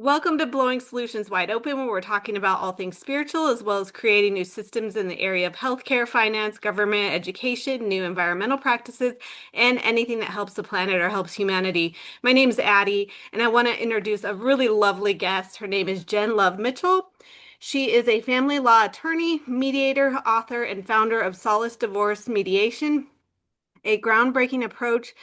Welcome to Blowing Solutions Wide Open, where we're talking about all things spiritual, as well as creating new systems in the area of healthcare, finance, government, education, new environmental practices, and anything that helps the planet or helps humanity. My name is Addie, and I want to introduce a really lovely guest. Her name is Jen Love Mitchell. She is a family law attorney, mediator, author, and founder of Solace Divorce Mediation, a groundbreaking approach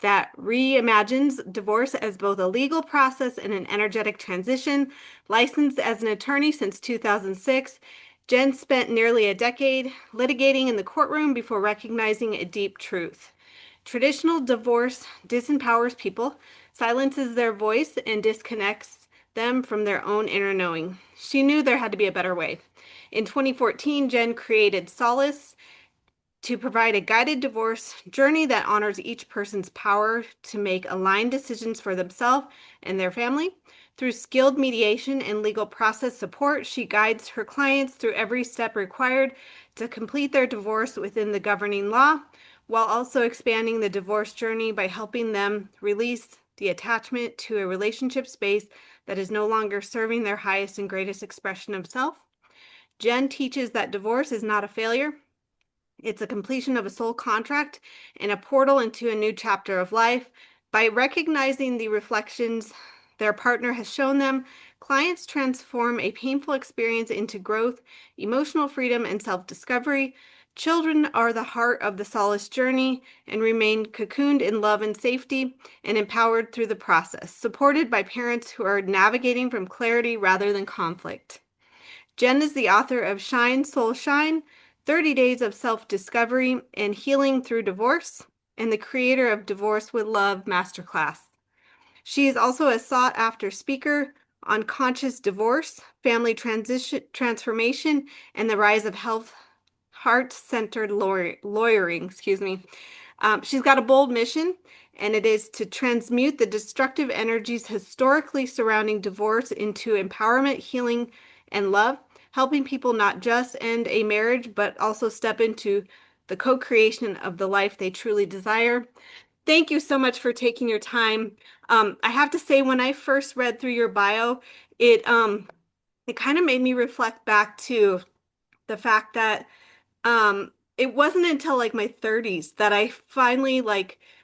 that reimagines divorce as both a legal process and an energetic transition. Licensed as an attorney since 2006, Jen spent nearly a decade litigating in the courtroom before recognizing a deep truth. Traditional divorce disempowers people, silences their voice, and disconnects them from their own inner knowing. She knew there had to be a better way. In 2014, Jen created Solace to provide a guided divorce journey that honors each person's power to make aligned decisions for themselves and their family. Through skilled mediation and legal process support, she guides her clients through every step required to complete their divorce within the governing law, while also expanding the divorce journey by helping them release the attachment to a relationship space that is no longer serving their highest and greatest expression of self. Jen teaches that divorce is not a failure. It's a completion of a soul contract and a portal into a new chapter of life. By recognizing the reflections their partner has shown them, clients transform a painful experience into growth, emotional freedom, and self-discovery. Children are the heart of the Solace journey and remain cocooned in love and safety and empowered through the process, supported by parents who are navigating from clarity rather than conflict. Jen is the author of Shine, Soul, Shine, 30 Days of Self-Discovery and Healing Through Divorce, and the creator of Divorce with Love Masterclass. She is also a sought-after speaker on conscious divorce, family transition, transformation, and the rise of heart-centered lawyering. She's got a bold mission, and it is to transmute the destructive energies historically surrounding divorce into empowerment, healing, and love, helping people not just end a marriage, but also step into the co-creation of the life they truly desire. Thank you so much for taking your time. I have to say, when I first read through your bio, it kind of made me reflect back to the fact that it wasn't until like my 30s that I finally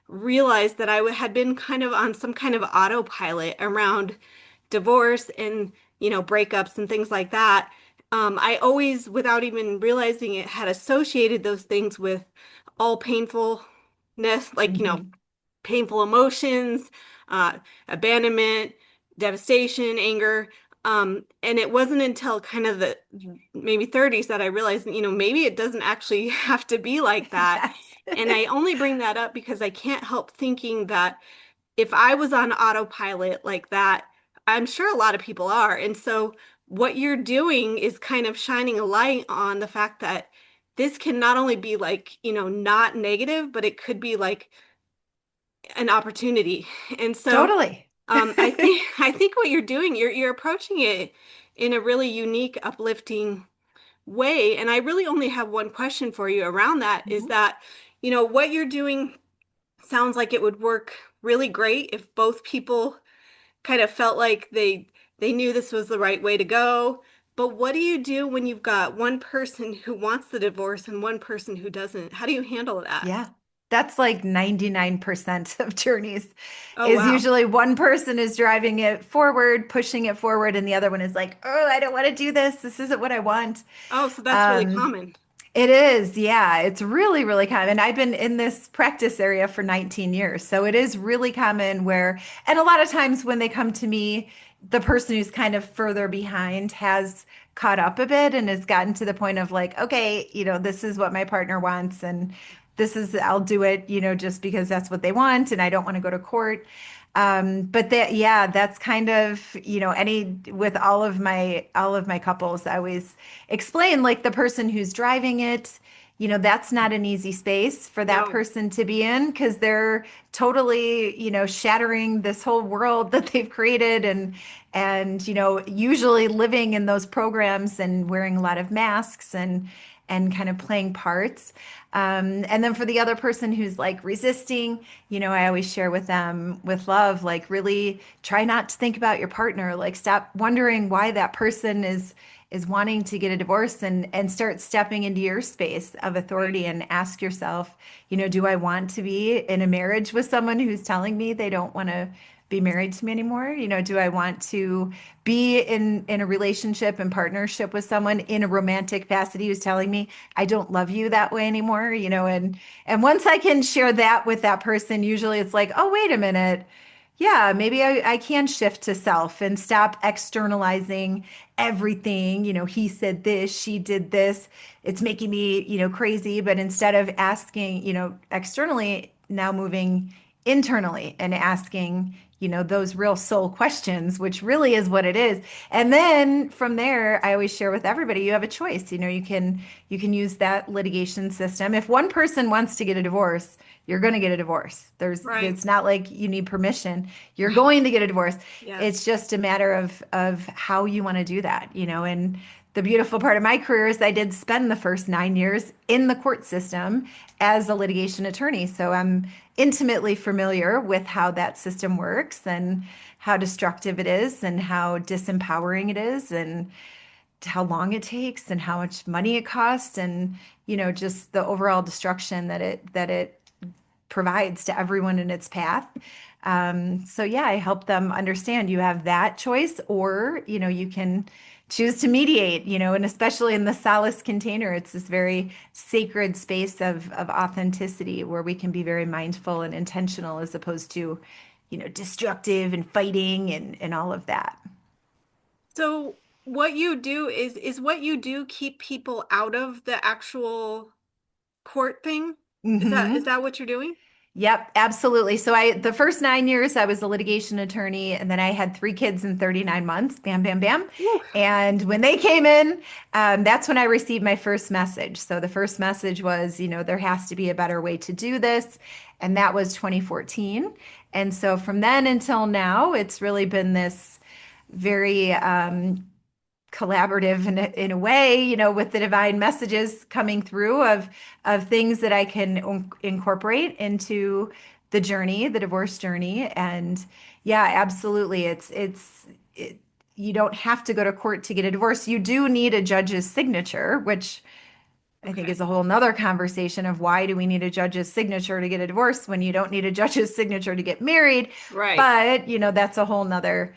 realized that I had been kind of on some kind of autopilot around divorce and breakups and things like that. I always, without even realizing it, had associated those things with all painfulness, Mhm. painful emotions, abandonment, devastation, anger. And it wasn't until kind of the maybe 30s that I realized, maybe it doesn't actually have to be like that. Yes. And I only bring that up because I can't help thinking that if I was on autopilot like that, I'm sure a lot of people are. And so what you're doing is kind of shining a light on the fact that this can not only be not negative, but it could be like an opportunity. And so Totally. I think what you're doing, you're approaching it in a really unique, uplifting way. And I really only have one question for you around that is Mhm. that, what you're doing sounds like it would work really great if both people kind of felt like they knew this was the right way to go. But what do you do when you've got one person who wants the divorce and one person who doesn't? How do you handle that? Yeah. That's like 99% of journeys Oh, is wow. usually one person is driving it forward, pushing it forward, and the other one is like, oh, I don't want to do this. This isn't what I want. Oh, so that's really Um, common. it is, yeah. It's really, really common. I've been in this practice area for 19 years. So it is really common where, and a lot of times when they come to me, the person who's kind of further behind has caught up a bit and has gotten to the point of like, okay, this is what my partner wants and I'll do it, just because that's what they want and I don't want to go to court. But that, yeah, that's kind of, with all of my couples, I always explain like the person who's driving it, that's not an easy space for that No. person to be in because they're totally, shattering this whole world that they've created and usually living in those programs and wearing a lot of masks and kind of playing parts. And then for the other person who's like resisting, I always share with them with love, like really try not to think about your partner, like stop wondering why that person is wanting to get a divorce, and start stepping into your space of Right. authority and ask yourself, do I want to be in a marriage with someone who's telling me they don't want to be married to me anymore? Do I want to be in a relationship and partnership with someone in a romantic capacity who's telling me I don't love you that way anymore? And once I can share that with that person, usually it's like, oh, wait a minute. Yeah, maybe I can shift to self and stop externalizing everything. He said this, she did this. It's making me, crazy. But instead of asking, externally, now moving internally and asking, those real soul questions, which really is what it is. And then from there, I always share with everybody, you have a choice. You can use that litigation system. If one person wants to get a divorce, you're going to get a divorce. Right. It's not like you need permission. You're going to get a divorce. Yes. It's just a matter of how you want to do that. And the beautiful part of my career is I did spend the first 9 years in the court system as a litigation attorney. So I'm intimately familiar with how that system works and how destructive it is and how disempowering it is and how long it takes and how much money it costs and just the overall destruction that it provides to everyone in its path. So yeah, I help them understand you have that choice, or you can choose to mediate. And especially in the Solace container, it's this very sacred space of authenticity where we can be very mindful and intentional as opposed to, destructive and fighting and all of that. So what you do is what you do keep people out of the actual court thing? Is Hmm. that what you're doing? Yep, absolutely. So the first 9 years I was a litigation attorney, and then I had three kids in 39 months. Bam, bam, bam. Woo. And when they came in, that's when I received my first message. So the first message was, there has to be a better way to do this. And that was 2014. And so from then until now, it's really been this very collaborative in a way, with the divine messages coming through of things that I can incorporate into the journey, the divorce journey. And yeah, absolutely. You don't have to go to court to get a divorce. You do need a judge's signature, which I think Okay. is a whole nother conversation of why do we need a judge's signature to get a divorce when you don't need a judge's signature to get married. Right. But, that's a whole nother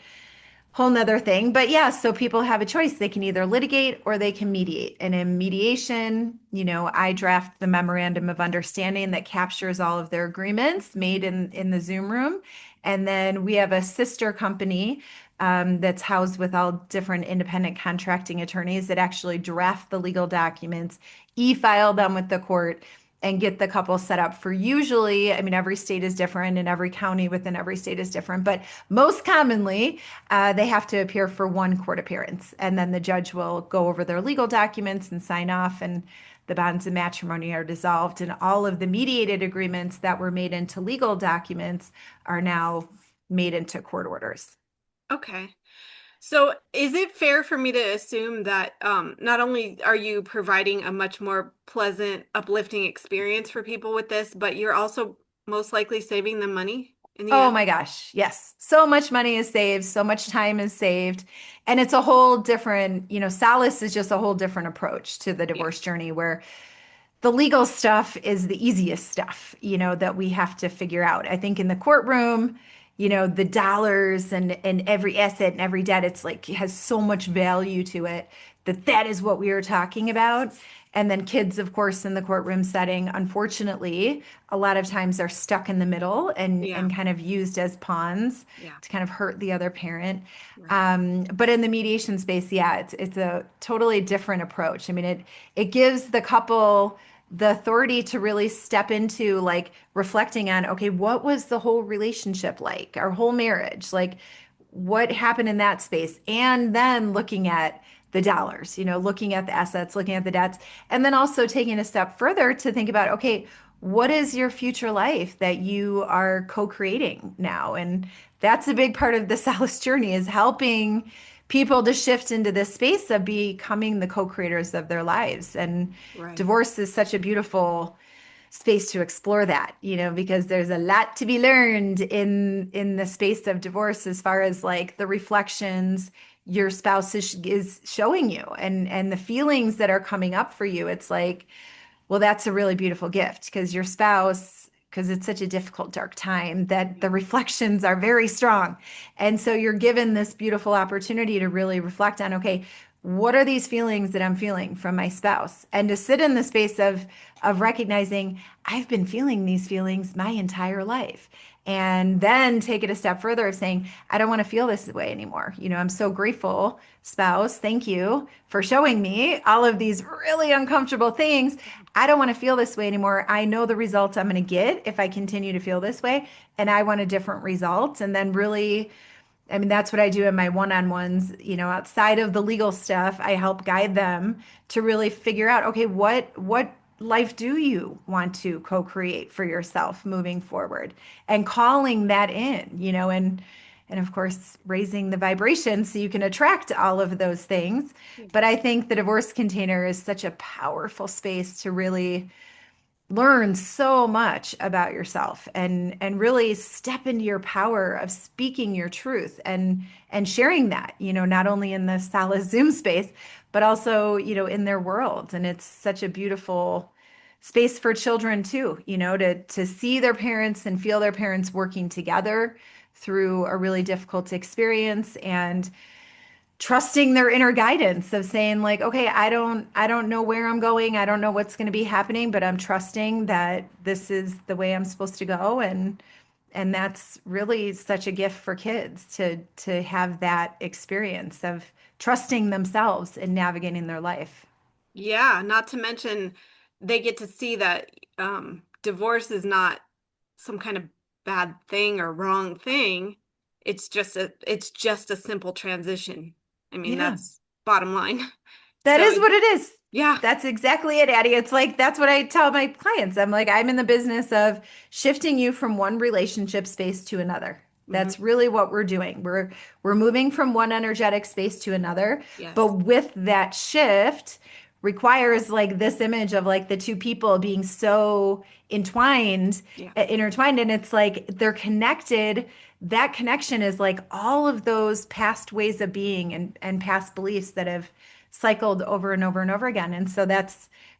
thing. But yeah, so people have a choice. They can either litigate or they can mediate. And in mediation, I draft the memorandum of understanding that captures all of their agreements made in the Zoom room. And then we have a sister company that's housed with all different independent contracting attorneys that actually draft the legal documents, e-file them with the court, and get the couple set up for usually, I mean, every state is different and every county within every state is different, but most commonly, they have to appear for one court appearance. And then the judge will go over their legal documents and sign off, and the bonds of matrimony are dissolved. And all of the mediated agreements that were made into legal documents are now made into court orders. Okay. So is it fair for me to assume that not only are you providing a much more pleasant, uplifting experience for people with this, but you're also most likely saving them money in the Oh end? my gosh, yes. So much money is saved, so much time is saved. And it's a whole different, Solace is just a whole different approach to the Yeah. divorce journey where the legal stuff is the easiest stuff, that we have to figure out. I think in the courtroom, the dollars and every asset and every debt, it's like it has so much value to it that is what we are talking about. And then kids, of course, in the courtroom setting, unfortunately, a lot of times are stuck in the middle and Yeah. and kind of used as pawns Yeah. to kind of hurt the other parent. Right. But in the mediation space, yeah, it's a totally different approach. I mean, it gives the couple the authority to really step into like reflecting on, okay, what was the whole relationship like, our whole marriage, like what happened in that space, and then looking at the dollars, looking at the assets, looking at the debts, and then also taking a step further to think about, okay, what is your future life that you are co-creating now? And that's a big part of the Solace journey is helping people to shift into this space of becoming the co-creators of their lives. And Right. divorce is such a beautiful space to explore that, because there's a lot to be learned in the space of divorce as far as like the reflections your spouse is showing you and the feelings that are coming up for you. It's like, well, that's a really beautiful gift because your spouse, because it's such a difficult, dark time, that the reflections are very strong. And so you're given this beautiful opportunity to really reflect on, okay, what are these feelings that I'm feeling from my spouse? And to sit in the space of recognizing I've been feeling these feelings my entire life. And then take it a step further of saying, I don't want to feel this way anymore. I'm so grateful, spouse. Thank you for showing me all of these really uncomfortable things. I don't want to feel this way anymore. I know the results I'm going to get if I continue to feel this way, and I want a different result. And then really, I mean, that's what I do in my one-on-ones, outside of the legal stuff, I help guide them to really figure out, okay, what life do you want to co-create for yourself moving forward? And calling that in, and of course, raising the vibration so you can attract all of those things. Yeah. But I think the divorce container is such a powerful space to really learn so much about yourself and really step into your power of speaking your truth and sharing that, not only in the Solace Zoom space, but also, in their world. And it's such a beautiful space for children too, to see their parents and feel their parents working together through a really difficult experience and trusting their inner guidance of saying like, okay, I don't know where I'm going, I don't know what's going to be happening, but I'm trusting that this is the way I'm supposed to go. And that's really such a gift for kids to have that experience of trusting themselves and navigating their life. Yeah, not to mention they get to see that divorce is not some kind of bad thing or wrong thing. It's just a simple transition. I mean, Yeah. that's bottom line. That So is what it is. yeah. That's exactly it, Addie. It's like that's what I tell my clients. I'm like, I'm in the business of shifting you from one relationship space to another. Hmm. That's really what we're doing. We're moving from one energetic space to another. But Yes. with that shift requires like this image of like the two people being so Yeah. intertwined, and it's like they're connected. That connection is like all of those past ways of being and past beliefs that have cycled over and over and over again. And so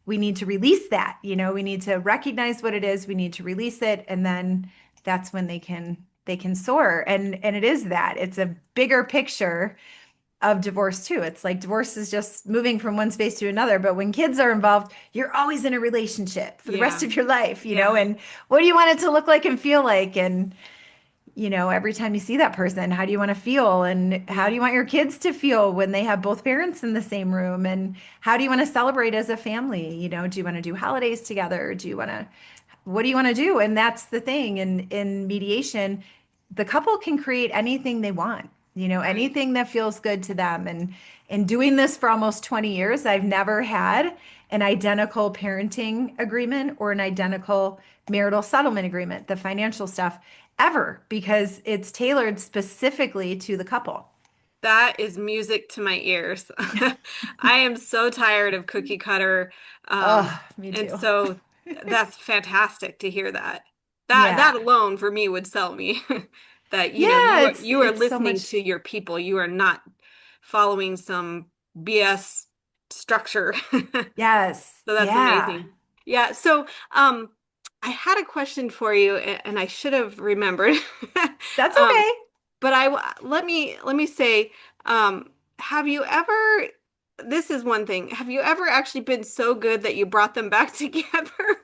we need to release that, we need to recognize what it is, we need to release it, and then that's when they can soar. And it is that. It's a bigger picture of divorce too. It's like divorce is just moving from one space to another, but when kids are involved, you're always in a relationship for the rest Yeah. of your life, Yeah. and what do you want it to look like and feel like? And every time you see that person, how do you want to feel? And how Yeah. do you want your kids to feel when they have both parents in the same room? And how do you want to celebrate as a family? Do you want to do holidays together? What do you want to do? And that's the thing. In mediation, the couple can create anything they want, Right. anything that feels good to them. And in doing this for almost 20 years, I've never had an identical parenting agreement or an identical marital settlement agreement, the financial stuff, ever, because it's tailored specifically to the couple. That is music to my ears. I am so tired of cookie cutter. Oh, me And too. so that's fantastic to hear that. That Yeah. alone for me would sell me. That Yeah, you are it's so listening much. to your people. You are not following some BS structure. Yes. So that's Yeah. amazing. Yeah, so I had a question for you and I should have remembered. That's Um okay. but let me say, have you ever, this is one thing, have you ever actually been so good that you brought them back together?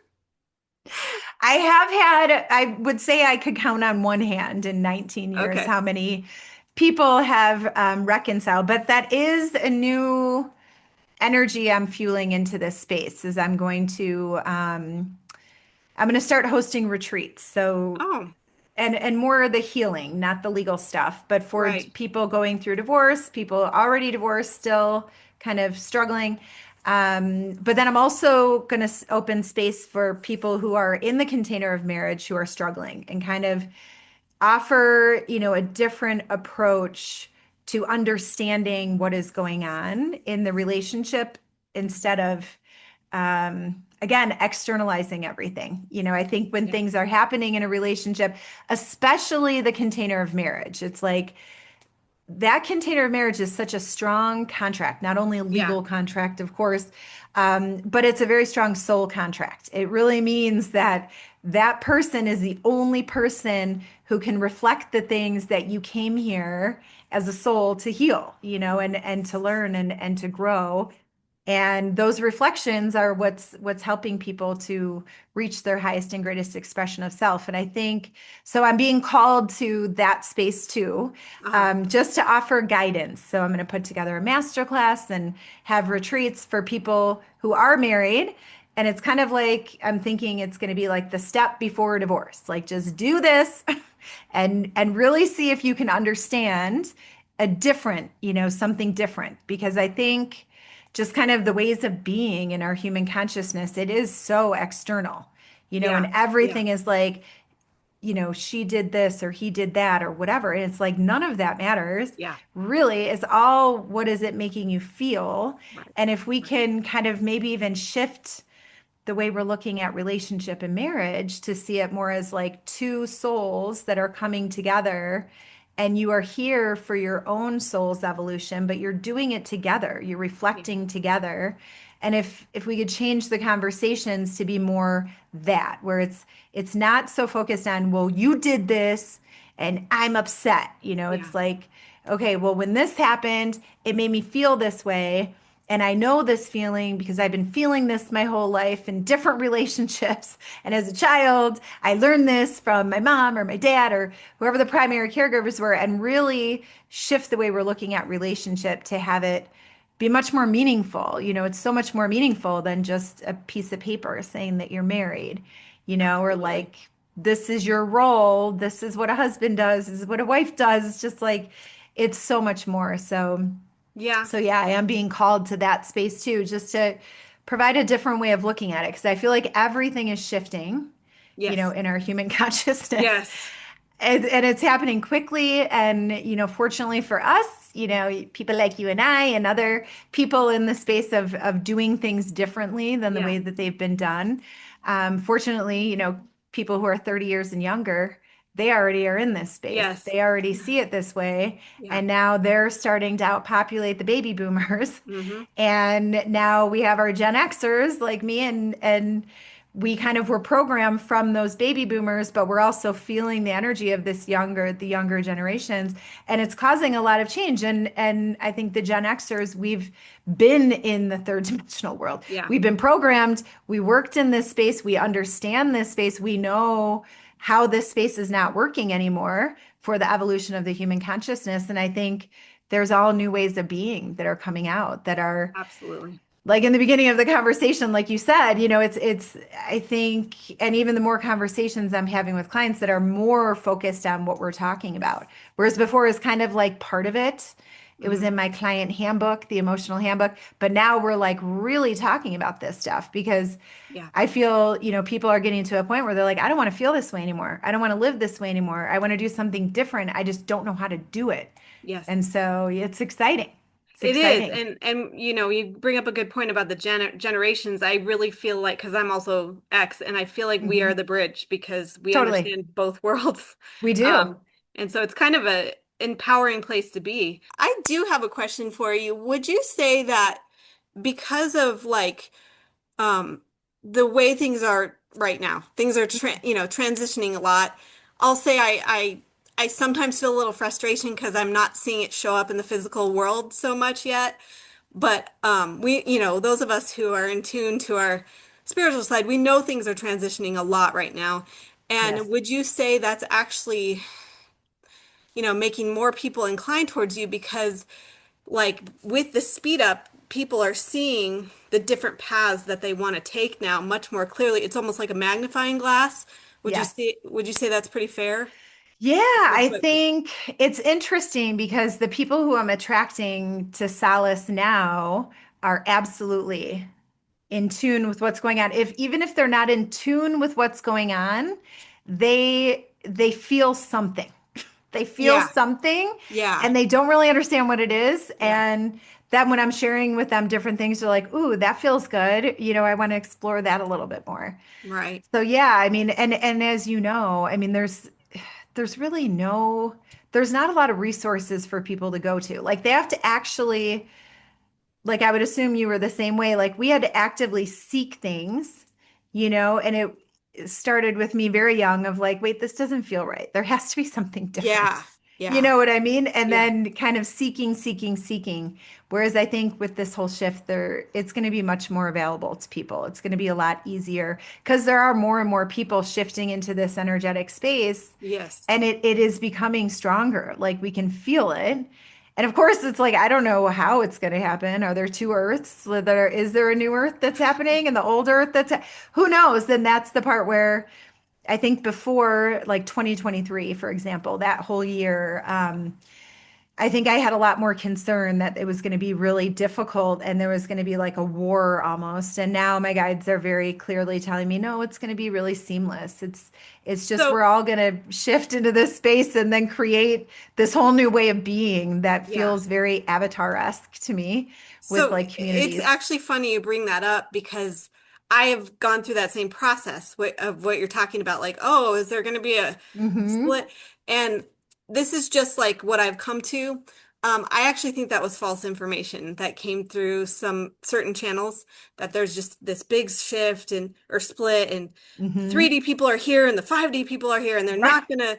I have had, I would say I could count on one hand in 19 years Okay. how many people have reconciled, but that is a new energy I'm fueling into this space as I'm going to start hosting retreats. So Oh, and more of the healing, not the legal stuff, but for right. people going through divorce, people already divorced, still kind of struggling. But then I'm also going to open space for people who are in the container of marriage who are struggling and kind of offer, a different approach to understanding what is going on in the relationship instead of again, externalizing everything. I think when Yeah. things are happening in a relationship, especially the container of marriage, it's like that container of marriage is such a strong contract, not only a Yeah. legal contract, of course, but it's a very strong soul contract. It really means that that person is the only person who can reflect the things that you came here as a soul to heal, and to learn and to grow. And those reflections are what's helping people to reach their highest and greatest expression of self. And I think so. I'm being called to that space too, Uh-huh. just to offer guidance. So I'm going to put together a masterclass and have retreats for people who are married. And it's kind of like I'm thinking it's going to be like the step before divorce. Like just do this and really see if you can understand a different, something different. Because I think just kind of the ways of being in our human consciousness, it is so external, and Yeah. Yeah. everything is like, she did this or he did that or whatever. And it's like none of that matters. Yeah. Really, it's all what is it making you feel? Right. And if we Right. can kind of maybe even shift the way we're looking at relationship and marriage to see it more as like two souls that are coming together, and you are here for your own soul's evolution, but you're doing it together, you're Yeah. reflecting together. And if we could change the conversations to be more that, where it's not so focused on, well, you did this and I'm upset. Yeah. It's like, okay, well, when this happened, it made me feel this way. And I know this feeling because I've been feeling this my whole life in different relationships. And as a child, I learned this from my mom or my dad or whoever the primary caregivers were, and really shift the way we're looking at relationship to have it be much more meaningful. It's so much more meaningful than just a piece of paper saying that you're married, or Absolutely. like, this is your role. This is what a husband does. This is what a wife does. It's just like, it's so much more. Yeah. So yeah, I am being called to that space too, just to provide a different way of looking at it. Because I feel like everything is shifting, Yes. in our human consciousness. Yes. And it's happening quickly. And, fortunately for us, people like you and I and other people in the space of doing things differently than the Yeah. way that they've been done. Fortunately, people who are 30 years and younger, they already are in this space. Yes. They already see it this way. Yeah. And now they're starting to outpopulate the baby boomers. Mm-hmm. And now we have our Gen Xers like me, and we kind of were programmed from those baby boomers, but we're also feeling the energy of the younger generations, and it's causing a lot of change. And I think the Gen Xers, we've been in the third dimensional world. Yeah. We've been programmed. We worked in this space. We understand this space. We know how this space is not working anymore for the evolution of the human consciousness. And I think there's all new ways of being that are coming out that are Absolutely. like in the beginning of the conversation, like you said, it's I think, and even the more conversations I'm having with clients that are more focused on what we're talking about, whereas before is kind of like part of it. It was Mm-hmm. in my client handbook, the emotional handbook, but now we're like really talking about this stuff because Yeah. I feel, people are getting to a point where they're like, I don't want to feel this way anymore. I don't want to live this way anymore. I want to do something different. I just don't know how to do it. Yes. And so it's exciting. It's It is. exciting. And you bring up a good point about the generations. I really feel like, because I'm also X, and I feel like we are Mhm. the bridge because we Totally. understand both worlds. We do. Um, and so it's kind of a empowering place to be. I do have a question for you. Would you say that because of like um the way things are right now, things are transitioning a lot. I'll say I sometimes feel a little frustration because I'm not seeing it show up in the physical world so much yet. But we, those of us who are in tune to our spiritual side, we know things are transitioning a lot right now. And Yes. would you say that's actually, making more people inclined towards you because like with the speed up, people are seeing the different paths that they want to take now much more clearly. It's almost like a magnifying glass. Yes. Would you say that's pretty fair? Yeah, That's I what- think it's interesting because the people who I'm attracting to Solace now are absolutely in tune with what's going on. If even if they're not in tune with what's going on, they feel something. They feel Yeah. something Yeah. and they don't really understand what it is. Yeah. And then when I'm sharing with them different things, they're like, ooh, that feels good. I want to explore that a little bit more. Right. So yeah, I mean, and as you know, I mean, there's really there's not a lot of resources for people to go to. Like they have to actually, like I would assume you were the same way. Like we had to actively seek things, and it started with me very young of like, wait, this doesn't feel right. There has to be something different. Yeah. You Yeah. know what I mean? And Yeah. then kind of seeking, seeking, seeking. Whereas I think with this whole shift, it's going to be much more available to people. It's going to be a lot easier because there are more and more people shifting into this energetic space, Yes. and it is becoming stronger. Like we can feel it. And of course, it's like, I don't know how it's going to happen. Are there two Earths? Is there a new Earth that's happening and the old Earth who knows? Then that's the part where I think before like 2023, for example, that whole year, I think I had a lot more concern that it was going to be really difficult and there was going to be like a war almost. And now my guides are very clearly telling me, no, it's going to be really seamless. It's just So, we're all going to shift into this space and then create this whole new way of being that yeah. feels very avatar-esque to me with So like it's communities. actually funny you bring that up because I have gone through that same process of what you're talking about. Like, oh, is there going to be a Hmm. split? And this is just like what I've come to. I actually think that was false information that came through some certain channels that there's just this big shift and or split and the Hmm. 3D people are here and the 5D people are here and they're Right. not gonna.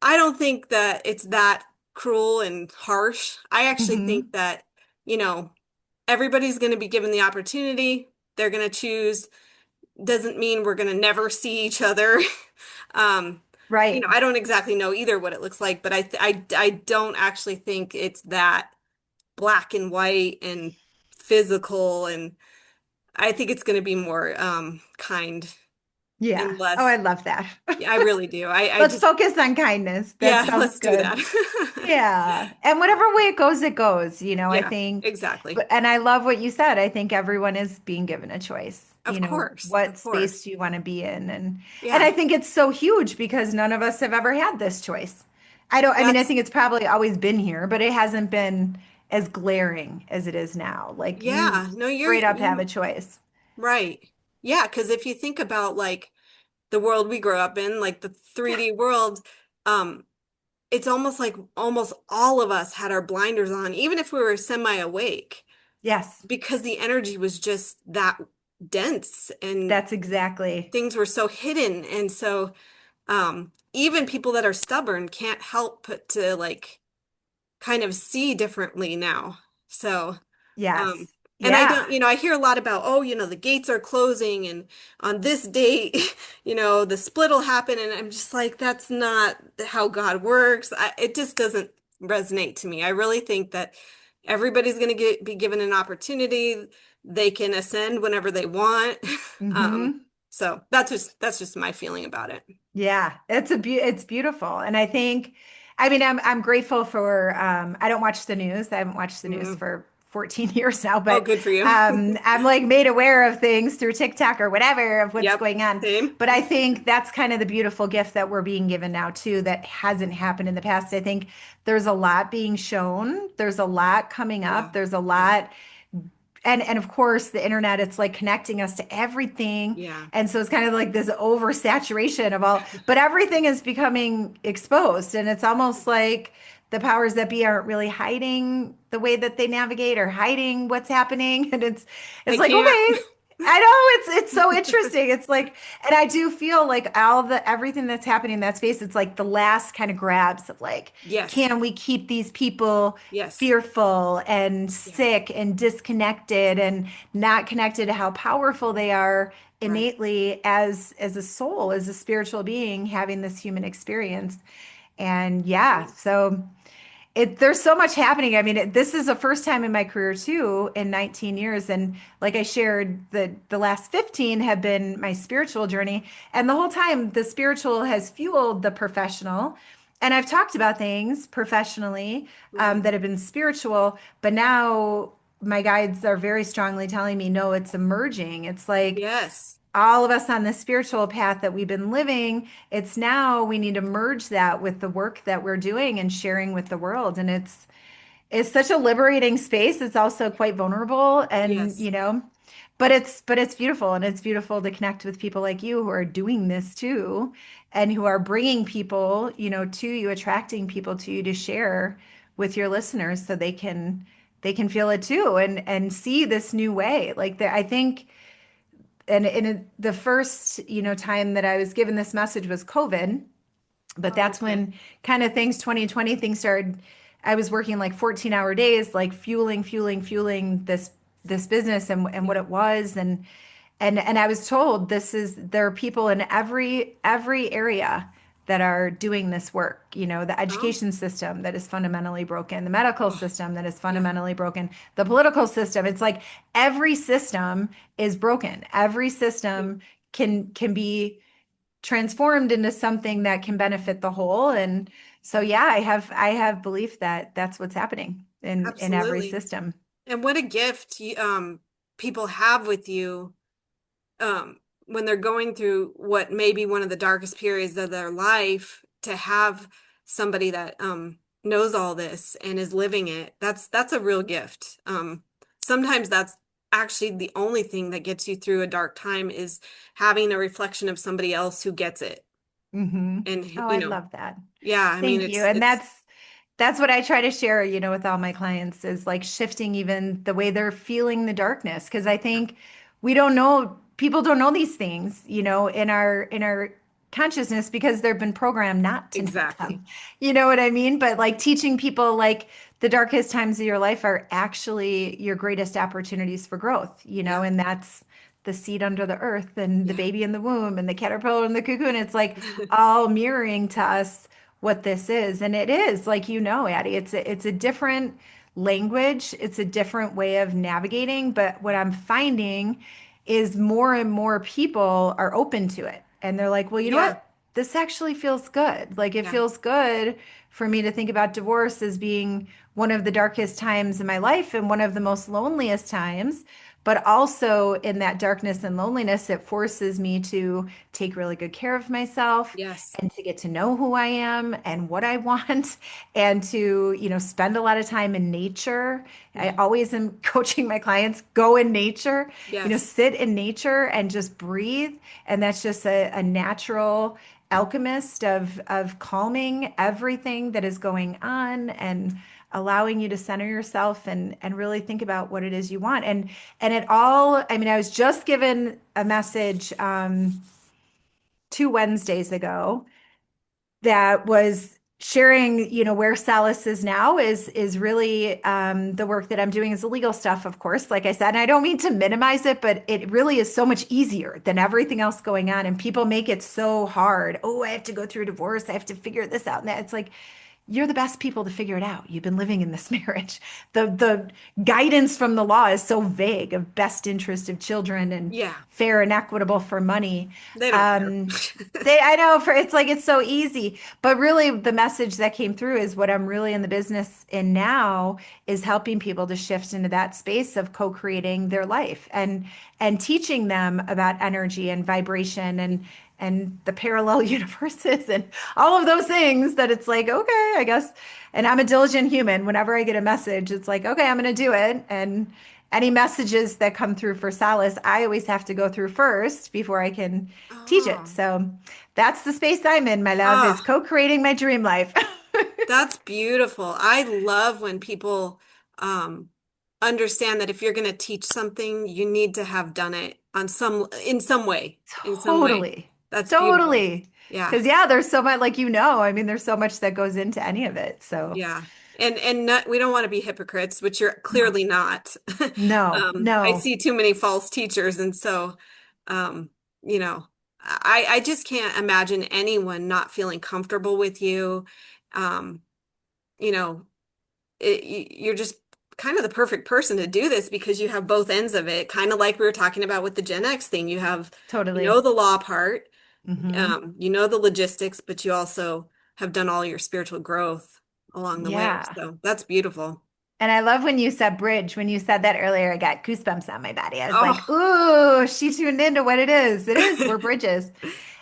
I don't think that it's that cruel and harsh. I actually think Hmm. that, you know, everybody's going to be given the opportunity. They're going to choose. Doesn't mean we're going to never see each other. Um, Right. I don't exactly know either what it looks like, but I don't actually think it's that black and white and physical. And I think it's going to be more kind Yeah. and Oh, I less. love that. Yeah, I really do. I Let's just, focus on kindness. That yeah, sounds let's do good. that. Yeah. And whatever way it goes, it goes, I Yeah, think. exactly. And I love what you said. I think everyone is being given a choice. Of course. What Of space course. do you want to be in? And Yeah. I think it's so huge because none of us have ever had this choice. I mean, I That's, think it's probably always been here, but it hasn't been as glaring as it is now. Like you yeah. No, straight up have a choice. right. Yeah, because if you think about like the world we grew up in, like the 3D world, um, it's almost like almost all of us had our blinders on, even if we were semi-awake, Yes, because the energy was just that dense and that's exactly. things were so hidden. And so even people that are stubborn can't help but to like kind of see differently now. So, um, Yes. and I Yeah. don't, I hear a lot about, oh, the gates are closing and on this date, the split will happen. And I'm just like, that's not how God works. It just doesn't resonate to me. I really think that everybody's going to be given an opportunity. They can ascend whenever they want. Hmm. So that's just my feeling about it. Yeah, it's beautiful. And I think, I mean, I'm grateful for I don't watch the news. I haven't watched the news Mm. for 14 years now, Oh, but good for you. I'm like made aware of things through TikTok or whatever of what's Yep. going on. Same. But I think that's kind of the beautiful gift that we're being given now too, that hasn't happened in the past. I think there's a lot being shown. There's a lot coming Yeah. up. There's a Yeah. lot, and of course the internet, it's like connecting us to everything, Yeah. and so it's kind of like this oversaturation of all, but everything is becoming exposed, and it's almost like the powers that be aren't really hiding the way that they navigate or hiding what's happening. And it's They like, can't. okay, I know it's so interesting. It's like, and I do feel like everything that's happening in that space, it's like the last kind of grabs of like, Yes. can we keep these people Yes. fearful and Yeah. sick and disconnected and not connected to how powerful they are Right. innately as a soul, as a spiritual being having this human experience. And yeah, Yeah. so there's so much happening. I mean, this is the first time in my career too, in 19 years. And like I shared, the last 15 have been my spiritual journey. And the whole time, the spiritual has fueled the professional. And I've talked about things professionally Right. that have been spiritual, but now. my guides are very strongly telling me, no, it's emerging. It's like Yes. all of us on the spiritual path that we've been living, it's now we need to merge that with the work that we're doing and sharing with the world. And it's such a liberating space. It's also quite vulnerable and, Yes. but it's beautiful, and it's beautiful to connect with people like you who are doing this too and who are bringing people, to you, attracting people to you to share with your listeners so they can feel it too and see this new way. Like I think and in the first, time that I was given this message was COVID, but Oh, that's okay. when kind of things 2020 things started. I was working like 14-hour days, like fueling this business and what Yeah. it was. And I was told there are people in every area that are doing this work. The Oh, education system that is fundamentally broken, the medical oh, system that is yeah. fundamentally broken, the political system. It's like every system is broken. Every Yeah. system can be transformed into something that can benefit the whole. And so yeah, I have belief that that's what's happening in every Absolutely. system. And what a gift people have with you when they're going through what may be one of the darkest periods of their life, to have somebody that knows all this and is living it. That's a real gift. Sometimes that's actually the only thing that gets you through a dark time, is having a reflection of somebody else who gets it. Hmm. And Oh, I love that. yeah, I mean Thank you. And it's that's what I try to share, with all my clients, is like shifting even the way they're feeling the darkness. Because I think we don't know, people don't know these things, in our consciousness because they've been programmed not to know exactly. them. You know what I mean? But like teaching people like the darkest times of your life are actually your greatest opportunities for growth, Yeah. and that's the seed under the earth and the Yeah. baby in the womb and the caterpillar and the cocoon. It's like all mirroring to us what this is. And it is, like, Addie, it's a different language, it's a different way of navigating. But what I'm finding is more and more people are open to it. And they're like, well, you know Yeah. what? This actually feels good. Like it Yeah. feels good for me to think about divorce as being one of the darkest times in my life and one of the most loneliest times. But also in that darkness and loneliness, it forces me to take really good care of myself Yes. and to get to know who I am and what I want and to, spend a lot of time in nature. I Mhm. always am coaching my clients, go in nature, Yes. sit in nature and just breathe. And that's just a natural alchemist of calming everything that is going on and allowing you to center yourself and really think about what it is you want. And it all, I mean, I was just given a message 2 Wednesdays ago that was sharing, where Solace is now is really the work that I'm doing is the legal stuff, of course, like I said. And I don't mean to minimize it, but it really is so much easier than everything else going on. And people make it so hard. Oh, I have to go through a divorce. I have to figure this out and that. It's like, you're the best people to figure it out. You've been living in this marriage. The guidance from the law is so vague of best interest of children and Yeah. fair and equitable for money. They don't care. Um, I know it's like it's so easy, but really the message that came through is what I'm really in the business in now is helping people to shift into that space of co-creating their life and teaching them about energy and vibration and the parallel universes and all of those things that it's like, okay, I guess. And I'm a diligent human. Whenever I get a message, it's like, okay, I'm going to do it. And any messages that come through for Solace, I always have to go through first before I can teach it. Oh. So that's the space I'm in, my love, is Oh, co-creating my dream life. that's beautiful. I love when people um, understand that if you're going to teach something, you need to have done it on in some way, in some way. Totally. That's beautiful. Totally. Yeah. Because yeah, there's so much, like, I mean, there's so much that goes into any of it. So Yeah. And not, we don't want to be hypocrites, which you're no, clearly not. no, I no. see too many false teachers, and so um, you know, I just can't imagine anyone not feeling comfortable with you. Um, you know, you're just kind of the perfect person to do this because you have both ends of it, kind of like we were talking about with the Gen X thing. You have, Totally. the law part, Hmm. the logistics, but you also have done all your spiritual growth along the way. Yeah. So that's beautiful. And I love when you said bridge. When you said that earlier, I got goosebumps on my body. I was like, Oh, ooh, she tuned into what it is. It is, we're bridges.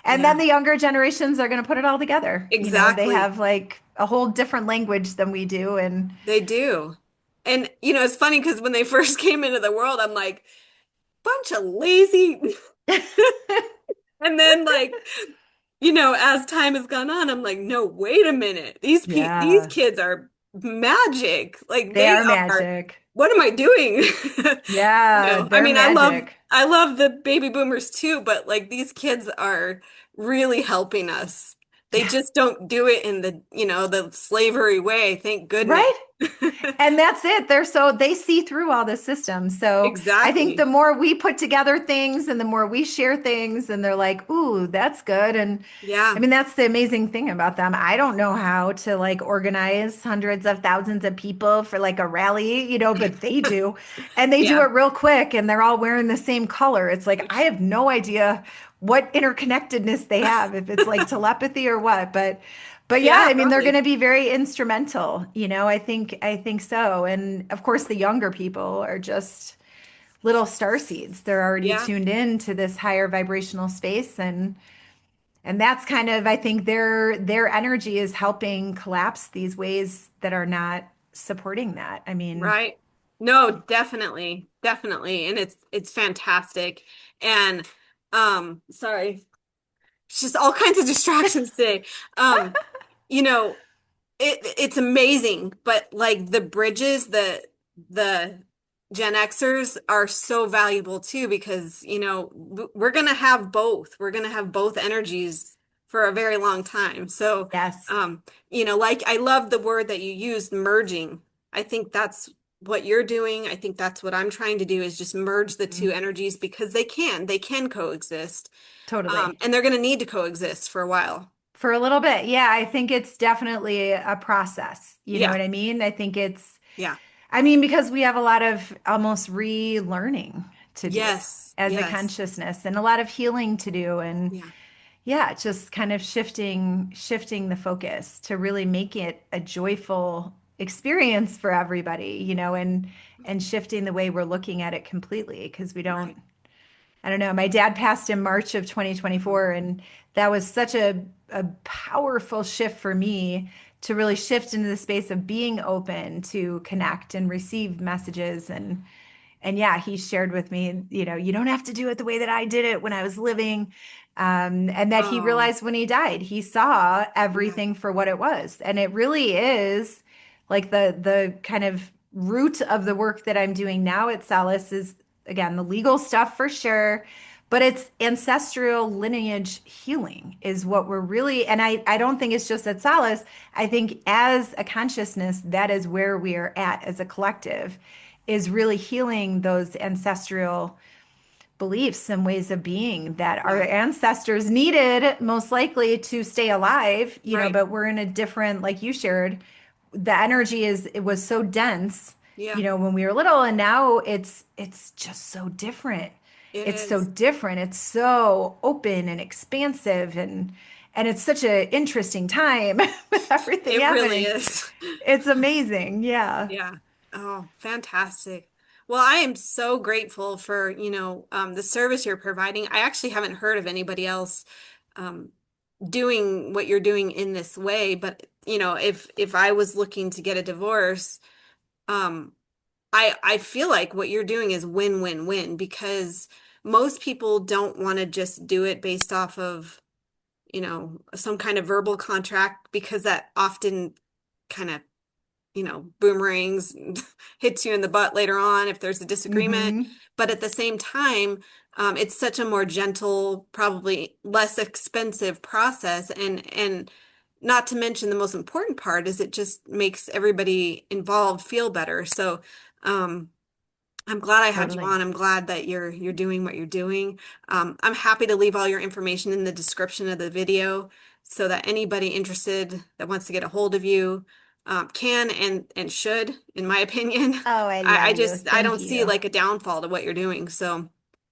And yeah, then the younger generations are going to put it all together. You know, they exactly. have like a whole different language than we do. And They do. And it's funny because when they first came into the world, I'm like, bunch of lazy. And then like, as time has gone on, I'm like, no, wait a minute. These yeah, kids are magic. Like they they are are, magic. what am I doing? Yeah, I they're mean, magic. I love the baby boomers too, but like these kids are really helping us. They Yeah, just don't do it in the slavery way, thank goodness. right? And that's it. They see through all the systems. So I think the Exactly. more we put together things and the more we share things, and they're like, ooh, that's good. And I Yeah. mean, that's the amazing thing about them. I don't know how to like organize hundreds of thousands of people for like a rally, but they do. And they do Yeah. it real quick and they're all wearing the same color. It's like, I have no idea what interconnectedness they have, if it's like telepathy or what, but yeah, Yeah, I mean, they're going probably. to be very instrumental, I think so. And of course, the younger people are just little star seeds. They're already Yeah. tuned in to this higher vibrational space, and that's kind of, I think, their energy is helping collapse these ways that are not supporting that. I mean, Right. No, definitely. Definitely. And it's fantastic. And sorry, it's just all kinds of distractions today. Um, you know, it's amazing, but like the bridges, the Gen Xers are so valuable too because, we're gonna have both. We're gonna have both energies for a very long time. So, yes, like I love the word that you used, merging. I think that's what you're doing. I think that's what I'm trying to do is just merge the two mhm, energies because they can coexist. totally. And they're gonna need to coexist for a while. For a little bit. Yeah, I think it's definitely a process. You know Yeah. what I mean? I think Yeah. I mean, because we have a lot of almost relearning to do Yes, as a yes, consciousness and a lot of healing to do. And yeah, yeah, just kind of shifting the focus to really make it a joyful experience for everybody, and shifting the way we're looking at it completely because we don't right. I don't know. My dad passed in March of Oh, 2024, and that was such a powerful shift for me to really shift into the space of being open to connect and receive messages. And yeah, he shared with me, you don't have to do it the way that I did it when I was living. And that he oh, realized when he died, he saw yeah, everything for what it was. And it really is like the kind of root of the work that I'm doing now at Solace is again the legal stuff for sure, but it's ancestral lineage healing is what we're really, and I don't think it's just at Solace. I think as a consciousness, that is where we are at as a collective, is really healing those ancestral beliefs and ways of being that our yeah, ancestors needed most likely to stay alive, right. but we're in a different, like you shared, the energy it was so dense, Yeah, when we were little, and now it's just so different. it It's so is. different. It's so open and expansive, and it's such an interesting time with everything It really happening. is. It's amazing. Yeah. Yeah. Oh, fantastic. Well, I am so grateful for, the service you're providing. I actually haven't heard of anybody else um, doing what you're doing in this way, but if I was looking to get a divorce, um, I feel like what you're doing is win-win-win because most people don't want to just do it based off of, some kind of verbal contract because that often kind of, boomerangs and hits you in the butt later on if there's a disagreement. Hmm. But at the same time, it's such a more gentle, probably less expensive process and not to mention the most important part is it just makes everybody involved feel better. So, um, I'm glad I had you Totally. on. I'm glad that you're doing what you're doing. I'm happy to leave all your information in the description of the video so that anybody interested that wants to get a hold of you can and should, in my opinion. Oh, I I love you. just I Thank don't see you. like a downfall to what you're doing. So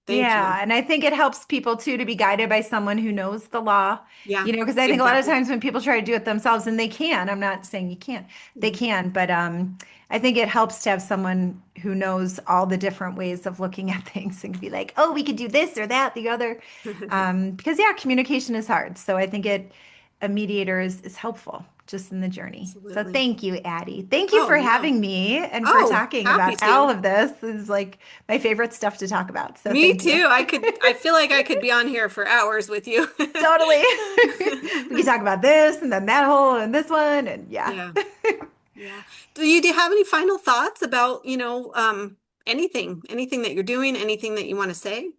Thank you. Yeah, and I think it helps people too to be guided by someone who knows the law, Yeah, because I think a lot of exactly. times when people try to do it themselves, and they can, I'm not saying you can't, they Mhm. can, but I think it helps to have someone who knows all the different ways of looking at things and can be like, oh, we could do this or that, the other. Because yeah, communication is hard. So I think a mediator is helpful just in the journey. So Absolutely. thank you, Addie. Thank you Oh, for no. having me and for Oh, talking happy about all to. of this. This is like my favorite stuff to talk about. So Me thank you. too. I feel like I could be on here for hours with you. Totally. We could talk about this and then that whole and this one and yeah. Yeah, yeah. Do you have any final thoughts about, anything that you're doing, anything that you want to say?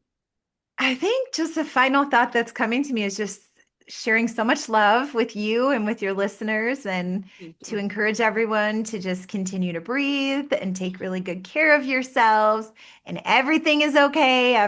I think just a final thought that's coming to me is just sharing so much love with you and with your listeners, and Thank to you. encourage everyone to just continue to breathe and take really good care of yourselves, and everything is okay.